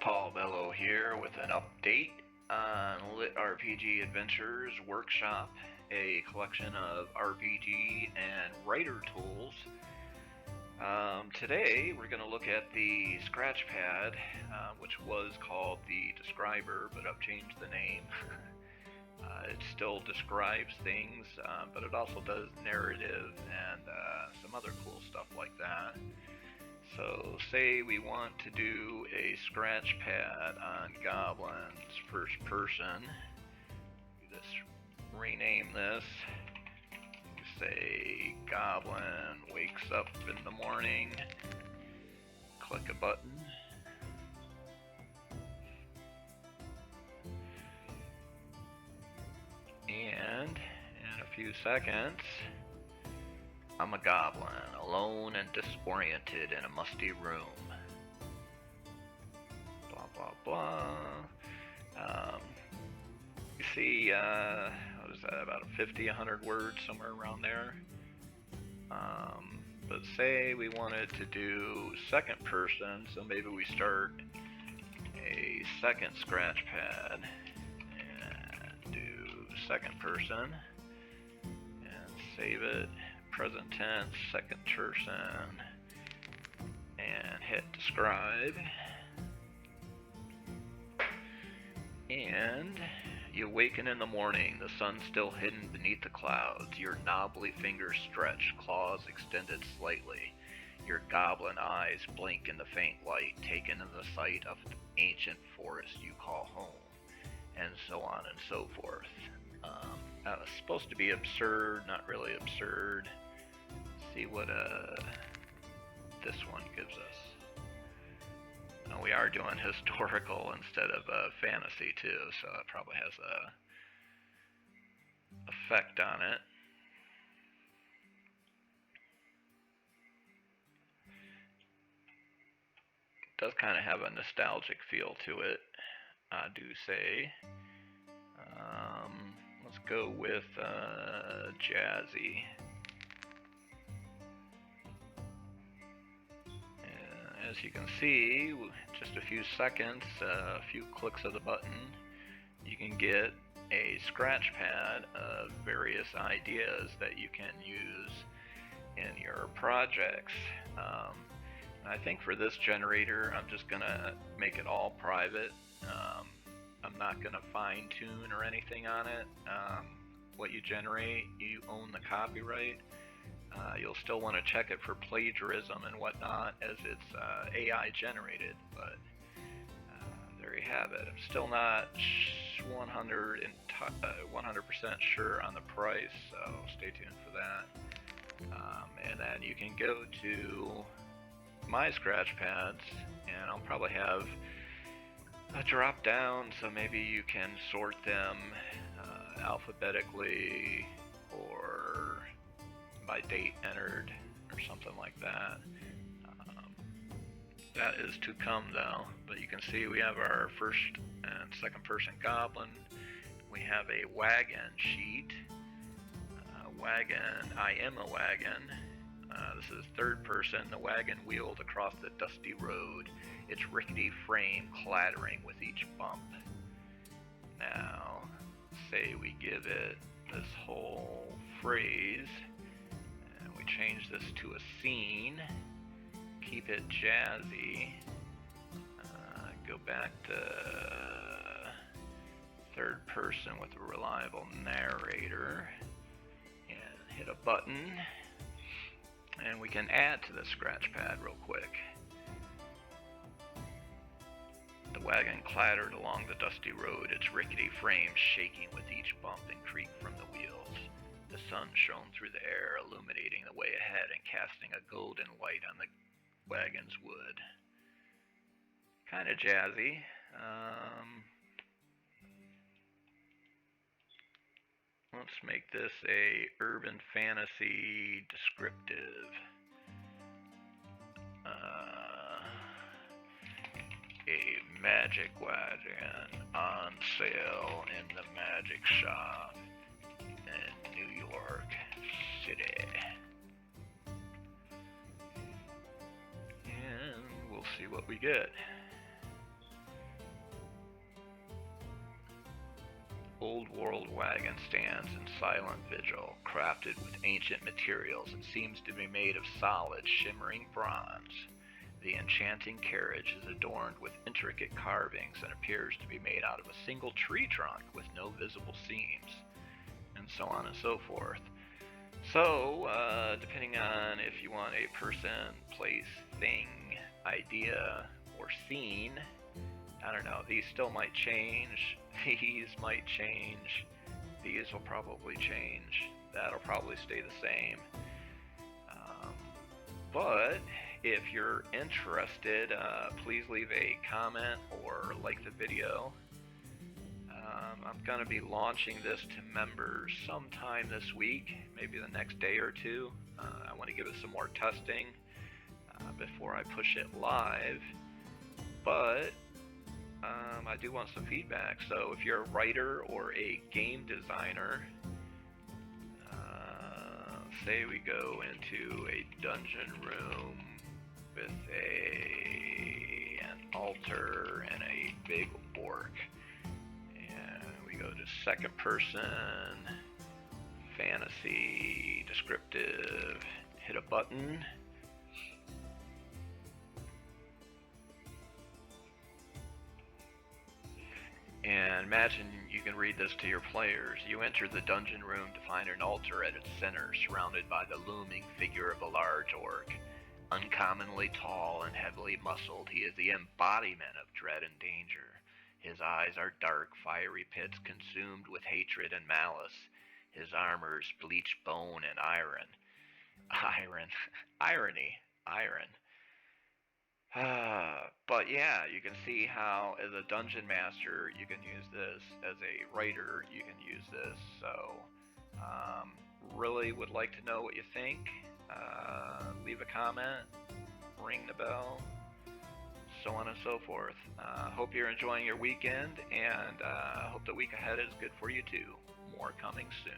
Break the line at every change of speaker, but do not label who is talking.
Paul Bello here with an update on Lit RPG Adventures Workshop, a collection of RPG and writer tools. Today we're going to look at the Scratchpad, which was called the Describer, but I've changed the name. It still describes things, but it also does narrative and some other cool stuff like that. So say we want to do a Scratchpad on Goblins first person. Just rename this. Say Goblin wakes up in the morning. Click a button. And in a few seconds, I'm a goblin, alone and disoriented in a musty room. Blah, blah, blah. You see, what is that, about 50, 100 words, somewhere around there. But say we wanted to do second person, so maybe we start a second Scratchpad and do second person and save it. Present tense, second person, and hit describe. And you awaken in the morning, the sun still hidden beneath the clouds, your knobbly fingers stretched, claws extended slightly. Your goblin eyes blink in the faint light, taken in the sight of the ancient forest you call home, and so on and so forth. It's supposed to be absurd, not really absurd. See what this one gives us. Now we are doing historical instead of fantasy too, so it probably has a effect on it. It does kind of have a nostalgic feel to it, I do say. Let's go with jazzy. As you can see, just a few seconds, a few clicks of the button, you can get a Scratchpad of various ideas that you can use in your projects. I think for this generator, I'm just going to make it all private. I'm not going to fine tune or anything on it. What you generate, you own the copyright. You'll still want to check it for plagiarism and whatnot, as it's AI generated, but there you have it. I'm still not 100% sure on the price, so stay tuned for that. And then you can go to my Scratchpads, and I'll probably have a drop down, so maybe you can sort them alphabetically or by date entered or something like that. That is to come though, but you can see we have our first and second person goblin. We have a wagon sheet. Wagon, I am a wagon. This is third person, the wagon wheeled across the dusty road, its rickety frame clattering with each bump. Now, say we give it this whole phrase, and we change this to a scene, keep it jazzy, go back to third person with a reliable narrator, and hit a button. And we can add to the Scratchpad real quick. The wagon clattered along the dusty road, its rickety frame shaking with each bump and creak from the wheels. The sun shone through the air, illuminating the way ahead and casting a golden light on the wagon's wood. Kind of jazzy. Let's make this a urban fantasy descriptive. A magic wagon on sale in the magic shop in New York City. And we'll see what we get. Old world wagon stands in silent vigil, crafted with ancient materials and seems to be made of solid, shimmering bronze. The enchanting carriage is adorned with intricate carvings and appears to be made out of a single tree trunk with no visible seams, and so on and so forth. So, depending on if you want a person, place, thing, idea, or scene, I don't know, these still might change, these might change, these will probably change, that'll probably stay the same. But if you're interested, please leave a comment or like the video. I'm going to be launching this to members sometime this week, maybe the next day or two. I want to give it some more testing before I push it live, but I do want some feedback. So if you're a writer or a game designer, say we go into a dungeon room with an altar and a big orc, go to second person, fantasy, descriptive, hit a button. And imagine you can read this to your players. You enter the dungeon room to find an altar at its center, surrounded by the looming figure of a large orc. Uncommonly tall and heavily muscled, he is the embodiment of dread and danger. His eyes are dark, fiery pits consumed with hatred and malice. His armor is bleached bone and iron. Irony. But yeah, you can see how as a dungeon master you can use this, as a writer you can use this. So really would like to know what you think. Leave a comment, ring the bell, so on and so forth. Hope you're enjoying your weekend, and hope the week ahead is good for you too. More coming soon.